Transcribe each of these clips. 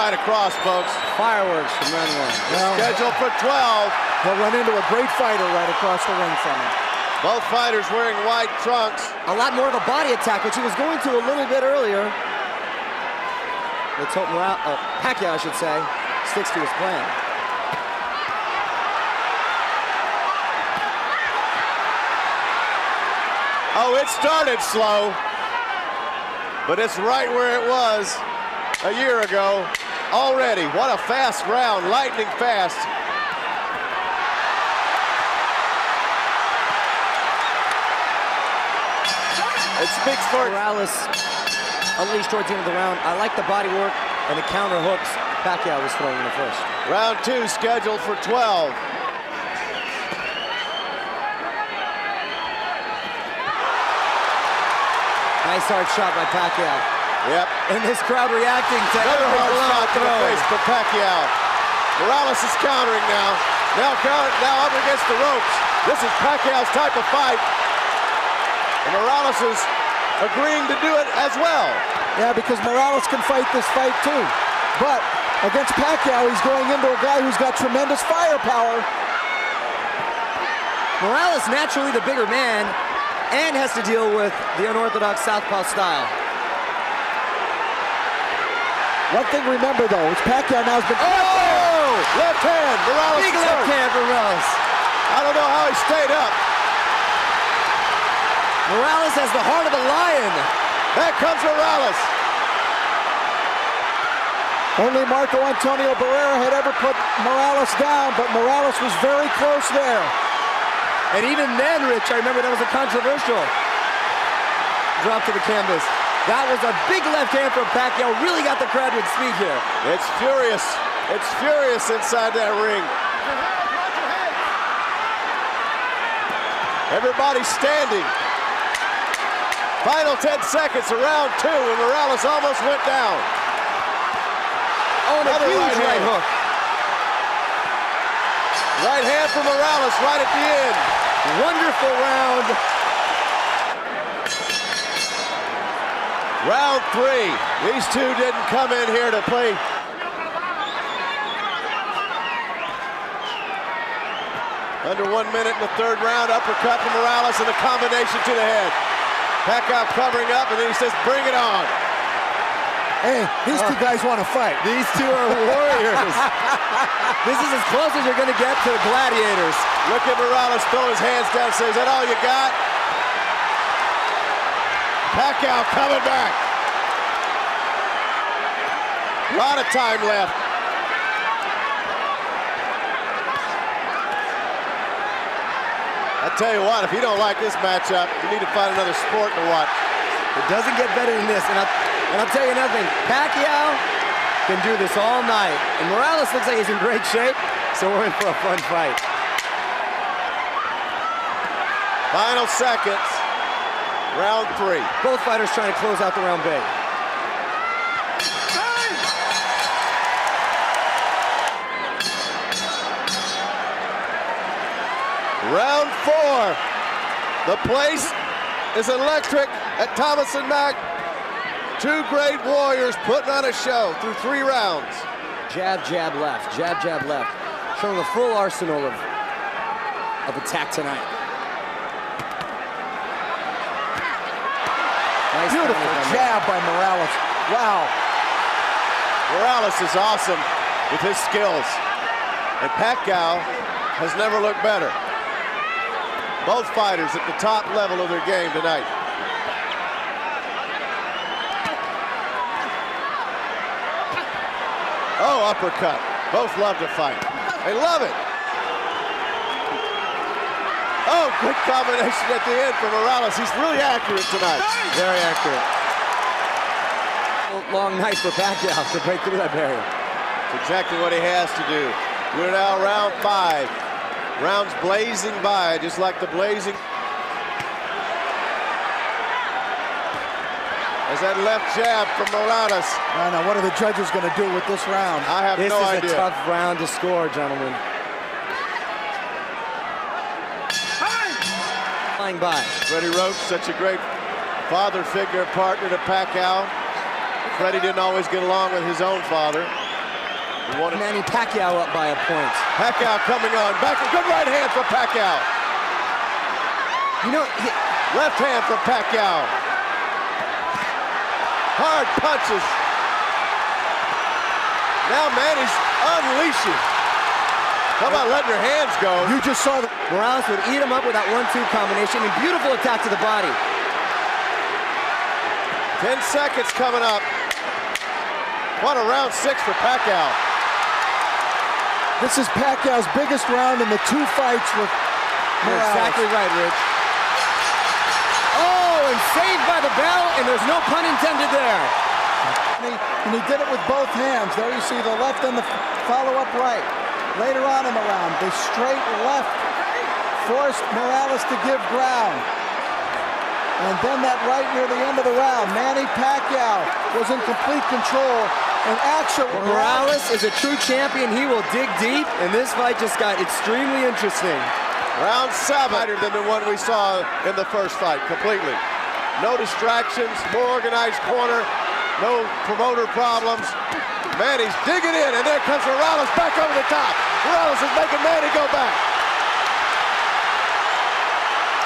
right across, folks. Fireworks from round one. Well, scheduled for 12. He'll run into a great fighter right across the ring from him. Both fighters wearing white trunks. A lot more of a body attack, which he was going to a little bit earlier. Let's hope Pacquiao, I should say, sticks to his plan. Oh, it started slow, but it's right where it was a year ago already. What a fast round, lightning fast. It speaks for Morales unleashed towards the end of the round. I like the body work and the counter hooks Pacquiao was throwing in the first. Round 2 scheduled for 12. Nice hard shot by Pacquiao. Yep. And this crowd reacting to another hard shot to the face for Pacquiao. Morales is countering now. Now up against the ropes. This is Pacquiao's type of fight. And Morales is agreeing to do it as well. Yeah, because Morales can fight this fight too. But against Pacquiao, he's going into a guy who's got tremendous firepower. Morales naturally the bigger man and has to deal with the unorthodox southpaw style. One thing remember though, is Pacquiao now has been... Oh! Left hand, Morales. Big left hand for Morales. I don't know how he stayed up. Morales has the heart of a lion. Back comes Morales. Only Marco Antonio Barrera had ever put Morales down, but Morales was very close there. And even then, Rich, I remember that was a controversial drop to the canvas. That was a big left hand from Pacquiao. Really got the crowd to its feet here. It's furious. It's furious inside that ring. Everybody's standing. Final 10 seconds of round 2, and Morales almost went down. Oh, another huge right hook. Right hand for Morales right at the end. Wonderful round. Round 3. These two didn't come in here to play. Under 1 minute in the third round. Uppercut from Morales and a combination to the head. Pacquiao covering up, and then he says, bring it on. Hey, these two guys want to fight. These two are warriors. This is as close as you're going to get to the gladiators. Look at Morales throw his hands down and say, is that all you got? Pacquiao coming back. A lot of time left. I tell you what, if you don't like this matchup, you need to find another sport to watch. It doesn't get better than this. And I'll tell you another thing. Pacquiao can do this all night. And Morales looks like he's in great shape, so we're in for a fun fight. Final seconds. Round 3. Both fighters trying to close out the round big. Round 4. The place is electric at Thomas & Mack. Two great warriors putting on a show through 3 rounds. Jab, jab, left. Jab, jab, left. Showing the full arsenal of attack tonight. Nice beautiful jab by Morales. Wow. Morales is awesome with his skills. And Pacquiao has never looked better. Both fighters at the top level of their game tonight. Oh, uppercut. Both love to fight. They love it. Oh, good combination at the end for Morales. He's really accurate tonight. Very accurate. Long night for Pacquiao to break through that barrier. It's exactly what he has to do. We're now round 5. Rounds blazing by, just like the blazing. There's that left jab from Morales. I know, what are the judges going to do with this round? I have no idea. This is a tough round to score, gentlemen. Flying by. Freddie Roach, such a great father figure, partner to Pacquiao. Freddie didn't always get along with his own father. Manny Pacquiao up by a point. Pacquiao coming on. Back, good right hand from Pacquiao. You know, left hand from Pacquiao. Hard punches. Now Manny's unleashing. How about letting your hands go? You just saw that. Morales would eat him up with that 1-2 combination, and beautiful attack to the body. 10 seconds coming up. What a round 6 for Pacquiao. This is Pacquiao's biggest round in the 2 fights with Morales. You're exactly right, Rich. Oh, and saved by the bell, and there's no pun intended there. And he did it with both hands. There you see the left and the follow-up right. Later on in the round, the straight left forced Morales to give ground. And then that right near the end of the round, Manny Pacquiao was in complete control. And actually, Morales is a true champion. He will dig deep, and this fight just got extremely interesting. Round 7 than the one we saw in the first fight, completely. No distractions, more organized corner, no promoter problems. Manny's digging in, and there comes Morales back over the top. Morales is making Manny go back.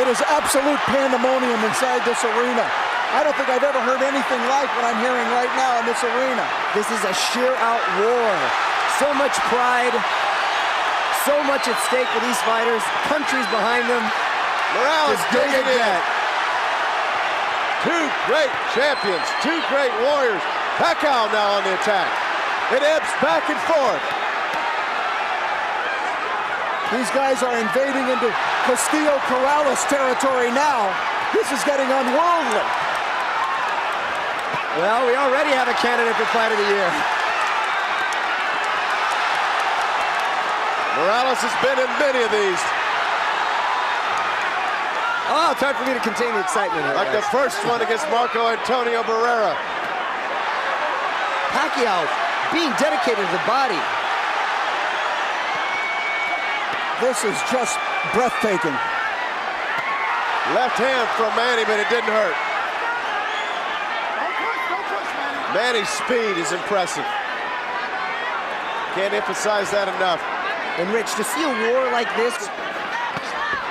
It is absolute pandemonium inside this arena. I don't think I've ever heard anything like what I'm hearing right now in this arena. This is a sheer-out war. So much pride, so much at stake for these fighters. Countries behind them. Morales digging in. 2 great champions, 2 great warriors. Pacquiao now on the attack. It ebbs back and forth. These guys are invading into Castillo-Corrales territory now. This is getting unworldly. Well, we already have a candidate for Fight of the Year. Morales has been in many of these. Oh, it's hard for me to contain the excitement here. Like guys. the first one against Marco Antonio Barrera. Pacquiao being dedicated to the body. This is just breathtaking. Left hand from Manny, but it didn't hurt. Manny's speed is impressive. Can't emphasize that enough. And Rich, to see a war like this.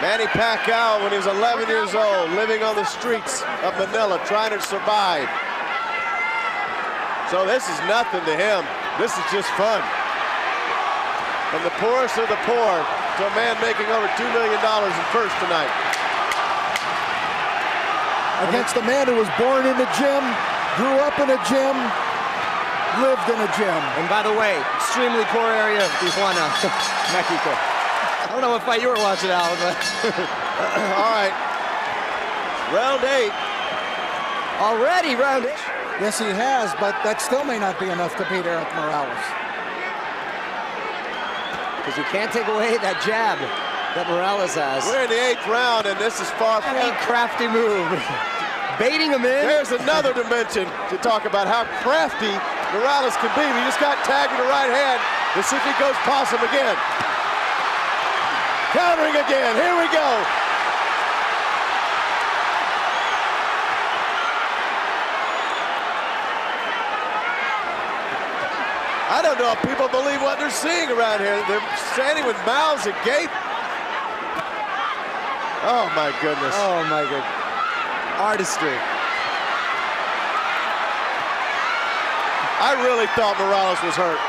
Manny Pacquiao, when he was 11 years old, living on the streets of Manila, trying to survive. So this is nothing to him. This is just fun. From the poorest of the poor to a man making over $2 million in purse tonight. Against a man who was born in a gym, grew up in a gym, lived in a gym. And by the way, extremely poor area of Tijuana, Mexico. I don't know what fight you were watching, Alan, but... All right. Round 8. Already round 8. Yes, he has, but that still may not be enough to beat Eric Morales. Because you can't take away that jab that Morales has. We're in the 8th round, and this is far from... A crafty move. Baiting him in. There's another dimension to talk about how crafty Morales can be. He just got tagged in the right hand. Let's see if he goes possum again. Countering again. Here we go. I don't know if people believe what they're seeing around here. They're standing with mouths agape. Oh my goodness. Oh my goodness. Artistry. I really thought Morales was hurt.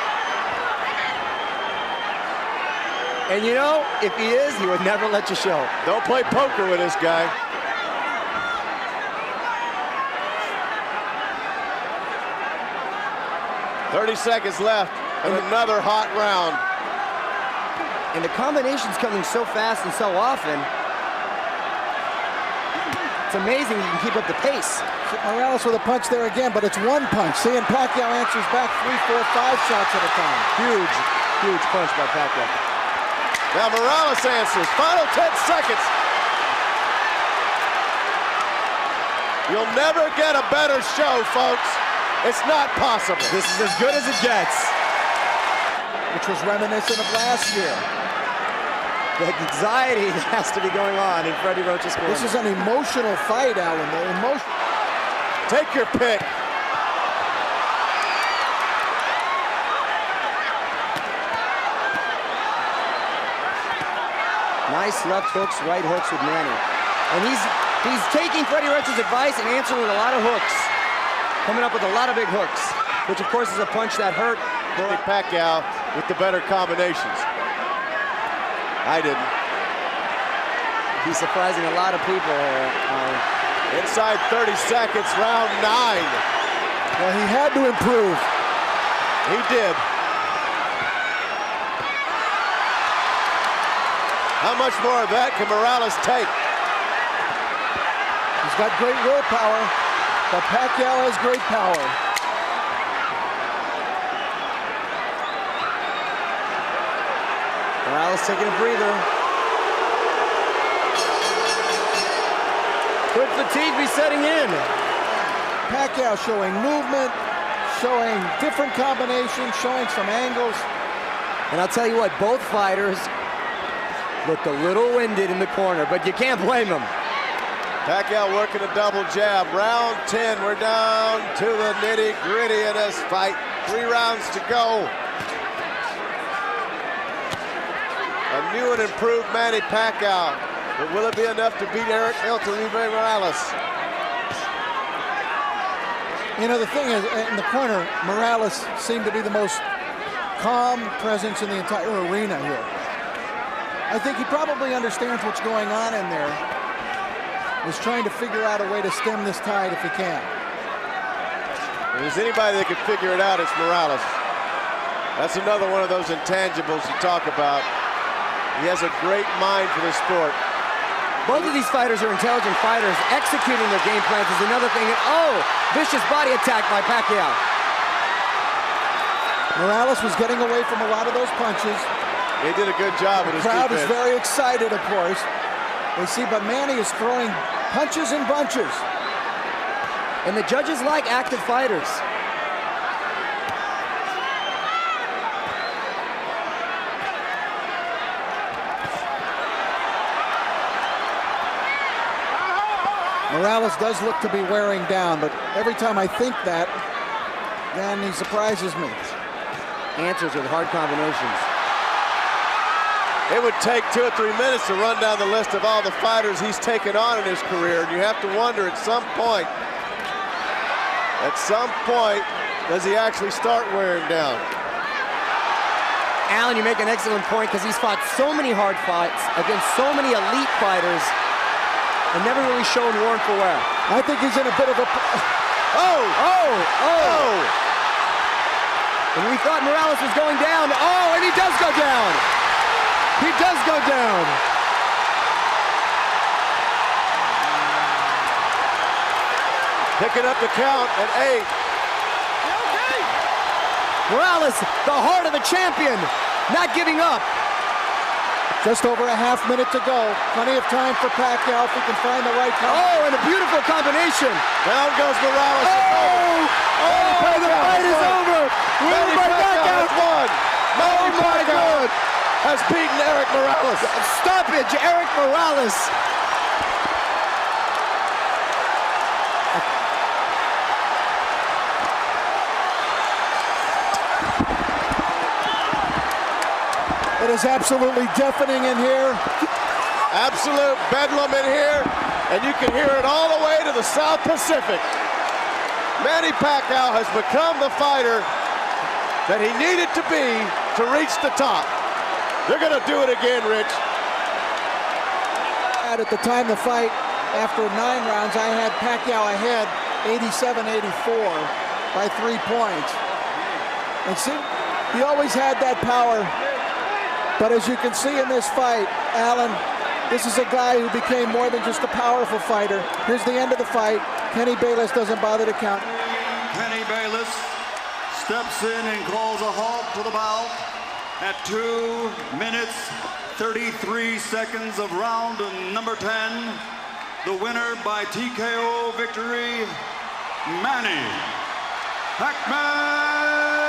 And you know, if he is, he would never let you show. Don't play poker with this guy. "30 seconds left and another hot round." And the combination's coming so fast and so often. It's amazing you can keep up the pace. Morales with a punch there again, but it's one punch. See, and Pacquiao answers back 3, 4, 5 shots at a time. Huge, huge punch by Pacquiao. Now Morales answers. Final 10 seconds. You'll never get a better show, folks. It's not possible. This is as good as it gets. Which was reminiscent of last year. The anxiety that has to be going on in Freddie Roach's corner. This is an emotional fight, Alan. Take your pick. Nice left hooks, right hooks with Manny. And he's taking Freddie Rich's advice and answering with a lot of hooks. Coming up with a lot of big hooks, which of course is a punch that hurt. Pacquiao with the better combinations. I didn't. He's surprising a lot of people. Inside 30 seconds, round 9. Well, he had to improve. He did. How much more of that can Morales take? He's got great willpower, but Pacquiao has great power. Morales taking a breather. Could fatigue be setting in? Pacquiao showing movement, showing different combinations, showing some angles. And I'll tell you what, both fighters looked a little winded in the corner, but you can't blame them. Pacquiao working a double jab. Round 10, we're down to the nitty-gritty of this fight. 3 rounds to go. A new and improved Manny Pacquiao. But will it be enough to beat Erick Morales? You know, the thing is, in the corner, Morales seemed to be the most calm presence in the entire arena here. I think he probably understands what's going on in there. He's trying to figure out a way to stem this tide if he can. If there's anybody that can figure it out, it's Morales. That's another one of those intangibles you talk about. He has a great mind for the sport. Both of these fighters are intelligent fighters. Executing their game plans is another thing. And oh, vicious body attack by Pacquiao. Morales was getting away from a lot of those punches. He did a good job with his defense. The crowd is very excited, of course. They see, but Manny is throwing punches and bunches. And the judges like active fighters. Morales does look to be wearing down, but every time I think that, then he surprises me. Answers with hard combinations. It would take 2 or 3 minutes to run down the list of all the fighters he's taken on in his career, and you have to wonder at some point, does he actually start wearing down? Alan, you make an excellent point because he's fought so many hard fights against so many elite fighters and never really shown worn for wear. I think he's in a bit of a... Oh! And we thought Morales was going down. Oh, and he does go down. He does go down. Picking up the count at 8. Morales, the heart of the champion, not giving up. Just over a half minute to go. Plenty of time for Pacquiao if he can find the right combination. Oh, and a beautiful combination. Down goes Morales. The fight is over. Manny Pacquiao has won. Manny Pacquiao has beaten Erick Morales. Stoppage, Erick Morales. It is absolutely deafening in here. Absolute bedlam in here, and you can hear it all the way to the South Pacific. Manny Pacquiao has become the fighter that he needed to be to reach the top. They're gonna do it again, Rich. At the time of the fight, after 9 rounds, I had Pacquiao ahead 87-84 by 3 points. And see, he always had that power. But as you can see in this fight, Alan, this is a guy who became more than just a powerful fighter. Here's the end of the fight. Kenny Bayless doesn't bother to count. Kenny Bayless steps in and calls a halt to the bout at 2 minutes, 33 seconds of round number 10. The winner by TKO victory, Manny Pacquiao.